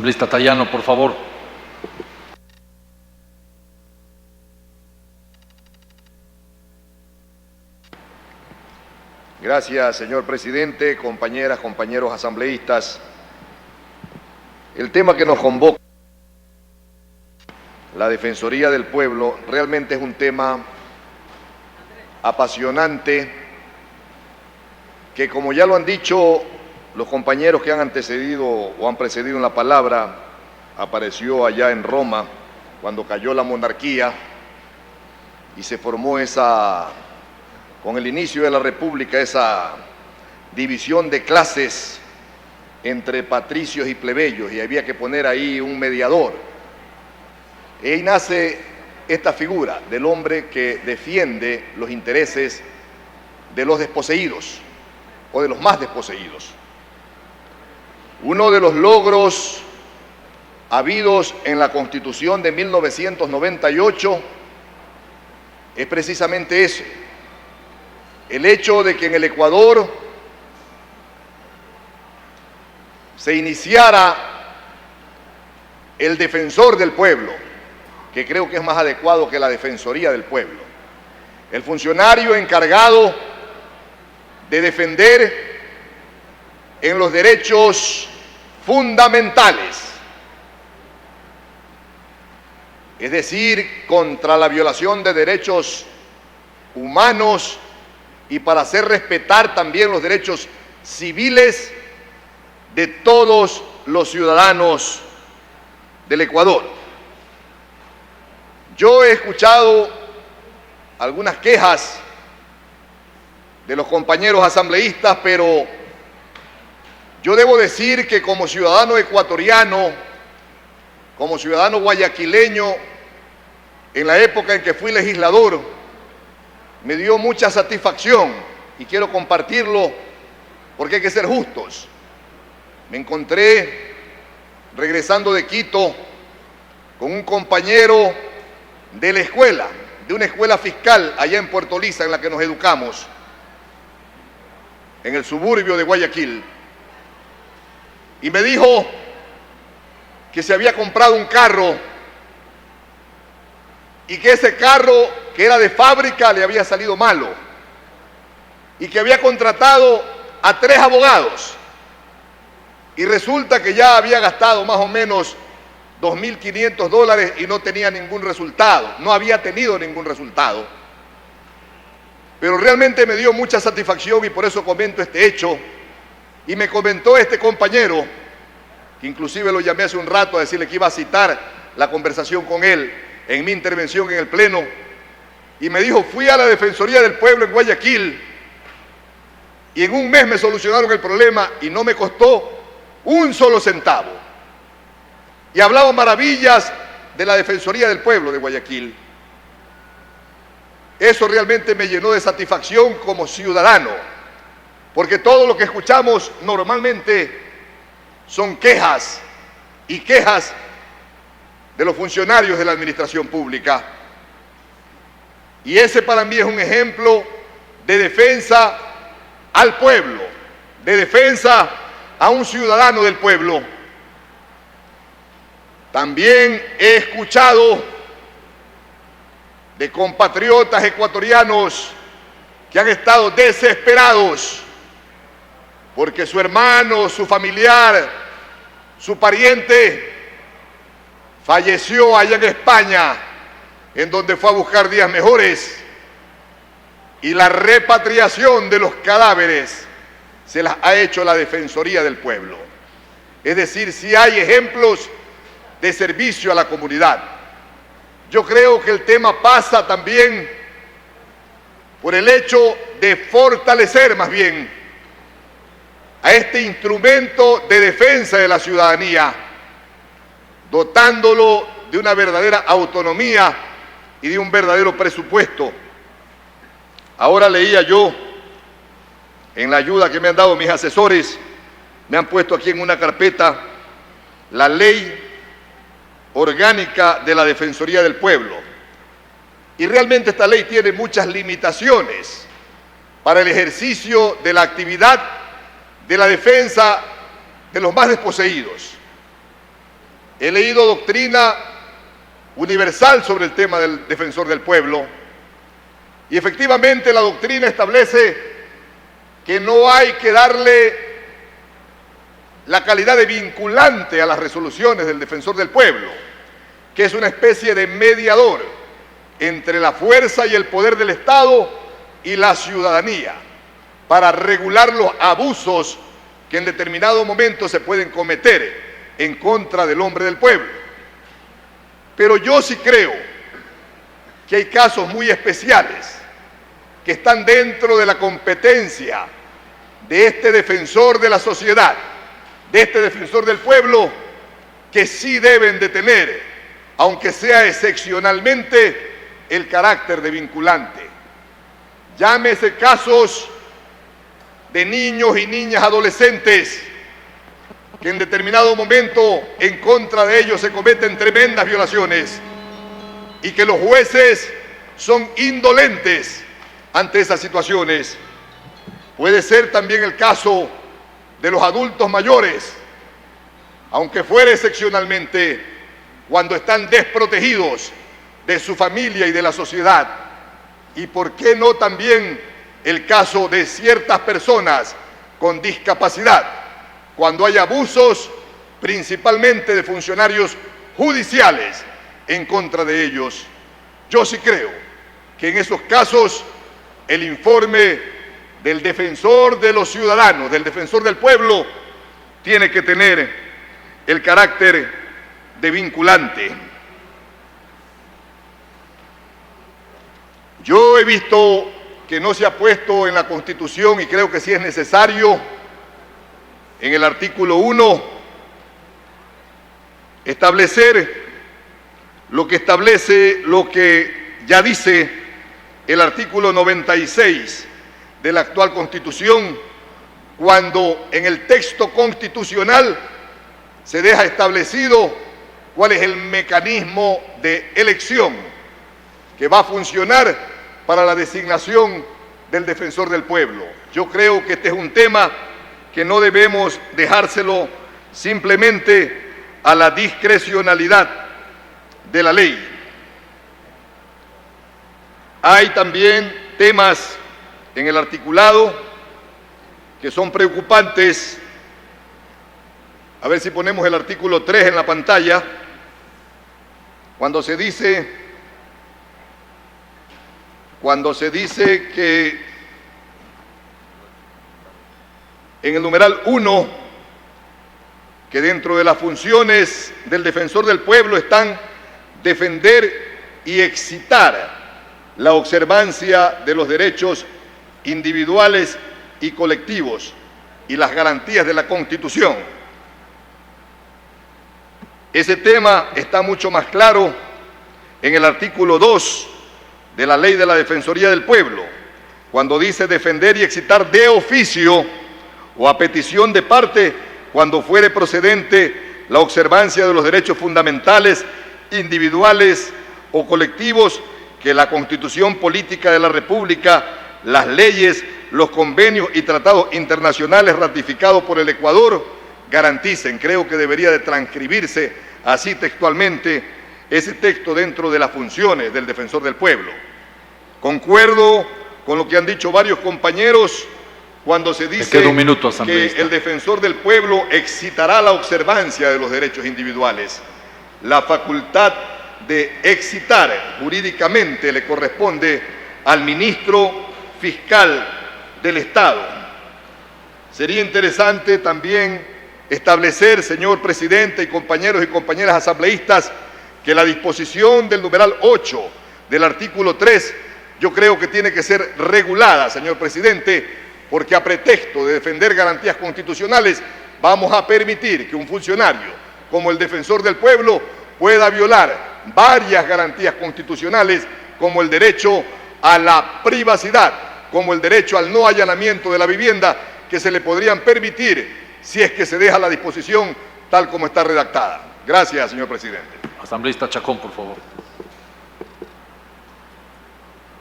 Asambleísta Tayano, por favor. Gracias, señor presidente, compañeras, compañeros asambleístas. El tema que nos convoca, la Defensoría del Pueblo, realmente es un tema apasionante que, como ya lo han dicho los compañeros que han antecedido o han precedido en la palabra, apareció allá en Roma cuando cayó la monarquía y se formó con el inicio de la República, esa división de clases entre patricios y plebeyos, y había que poner ahí un mediador. Y ahí nace esta figura del hombre que defiende los intereses de los desposeídos o de los más desposeídos. Uno de los logros habidos en la Constitución de 1998 es precisamente ese, el hecho de que en el Ecuador se iniciara el defensor del pueblo, que creo que es más adecuado que la Defensoría del Pueblo, el funcionario encargado de defender en los derechos fundamentales, es decir, contra la violación de derechos humanos y para hacer respetar también los derechos civiles de todos los ciudadanos del Ecuador. Yo he escuchado algunas quejas de los compañeros asambleístas, pero yo debo decir que como ciudadano ecuatoriano, como ciudadano guayaquileño, en la época en que fui legislador, me dio mucha satisfacción y quiero compartirlo porque hay que ser justos. Me encontré regresando de Quito con un compañero de la escuela, de una escuela fiscal allá en Puerto Lisa, en la que nos educamos, en el suburbio de Guayaquil, y me dijo que se había comprado un carro y que ese carro, que era de fábrica, le había salido malo y que había contratado a 3 abogados y resulta que ya había gastado más o menos $2.500 y no tenía ningún resultado, no había tenido ningún resultado. Pero realmente me dio mucha satisfacción y por eso comento este hecho. Y me comentó este compañero, que inclusive lo llamé hace un rato a decirle que iba a citar la conversación con él en mi intervención en el Pleno, y me dijo: fui a la Defensoría del Pueblo en Guayaquil y en un mes me solucionaron el problema y no me costó un solo centavo. Y hablaba maravillas de la Defensoría del Pueblo de Guayaquil. Eso realmente me llenó de satisfacción como ciudadano, porque todo lo que escuchamos normalmente son quejas y quejas de los funcionarios de la administración pública. Y ese para mí es un ejemplo de defensa al pueblo, de defensa a un ciudadano del pueblo. También he escuchado de compatriotas ecuatorianos que han estado desesperados porque su hermano, su familiar, su pariente falleció allá en España, en donde fue a buscar días mejores, y la repatriación de los cadáveres se las ha hecho la Defensoría del Pueblo. Es decir, si hay ejemplos de servicio a la comunidad. Yo creo que el tema pasa también por el hecho de fortalecer más bien a este instrumento de defensa de la ciudadanía, dotándolo de una verdadera autonomía y de un verdadero presupuesto. Ahora leía yo, en la ayuda que me han dado mis asesores, me han puesto aquí en una carpeta la ley orgánica de la Defensoría del Pueblo. Y realmente esta ley tiene muchas limitaciones para el ejercicio de la actividad de la defensa de los más desposeídos. he leído doctrina universal sobre el tema del defensor del pueblo y efectivamente la doctrina establece que no hay que darle la calidad de vinculante a las resoluciones del defensor del pueblo, que es una especie de mediador entre la fuerza y el poder del Estado y la ciudadanía para regular los abusos que en determinado momento se pueden cometer en contra del hombre del pueblo. Pero yo sí creo que hay casos muy especiales que están dentro de la competencia de este defensor de la sociedad, de este defensor del pueblo, que sí deben de tener, aunque sea excepcionalmente, el carácter de vinculante. Llámese casos de niños y niñas adolescentes que en determinado momento en contra de ellos se cometen tremendas violaciones y que los jueces son indolentes ante esas situaciones. Puede ser también el caso de los adultos mayores, aunque fuera excepcionalmente, cuando están desprotegidos de su familia y de la sociedad. Y por qué no también el caso de ciertas personas con discapacidad, cuando hay abusos principalmente de funcionarios judiciales en contra de ellos. Yo sí creo que en esos casos el informe del defensor de los ciudadanos, del defensor del pueblo, tiene que tener el carácter de vinculante. Yo he visto que no se ha puesto en la Constitución, y creo que sí es necesario, en el artículo 1, establecer lo que ya dice el artículo 96 de la actual Constitución, cuando en el texto constitucional se deja establecido cuál es el mecanismo de elección que va a funcionar para la designación del defensor del pueblo. Yo creo que este es un tema que no debemos dejárselo simplemente a la discrecionalidad de la ley. Hay también temas en el articulado que son preocupantes. A ver si ponemos el artículo 3 en la pantalla, cuando se dice que en el numeral 1, que dentro de las funciones del defensor del pueblo están defender y excitar la observancia de los derechos individuales y colectivos y las garantías de la Constitución. Ese tema está mucho más claro en el artículo 2 de la Ley de la Defensoría del Pueblo, cuando dice defender y excitar de oficio o a petición de parte, cuando fuere procedente, la observancia de los derechos fundamentales, individuales o colectivos que la Constitución Política de la República, las leyes, los convenios y tratados internacionales ratificados por el Ecuador garanticen. Creo que debería de transcribirse así textualmente ese texto dentro de las funciones del defensor del pueblo. Concuerdo con lo que han dicho varios compañeros cuando se dice que el defensor del pueblo excitará la observancia de los derechos individuales. La facultad de excitar jurídicamente le corresponde al ministro fiscal del Estado. Sería interesante también establecer, señor presidente y compañeros y compañeras asambleístas, que la disposición del numeral 8 del artículo 3, yo creo que tiene que ser regulada, señor presidente, porque a pretexto de defender garantías constitucionales vamos a permitir que un funcionario como el defensor del pueblo pueda violar varias garantías constitucionales, como el derecho a la privacidad, como el derecho al no allanamiento de la vivienda, que se le podrían permitir si es que se deja la disposición tal como está redactada. Gracias, señor presidente. Asambleísta Chacón, por favor.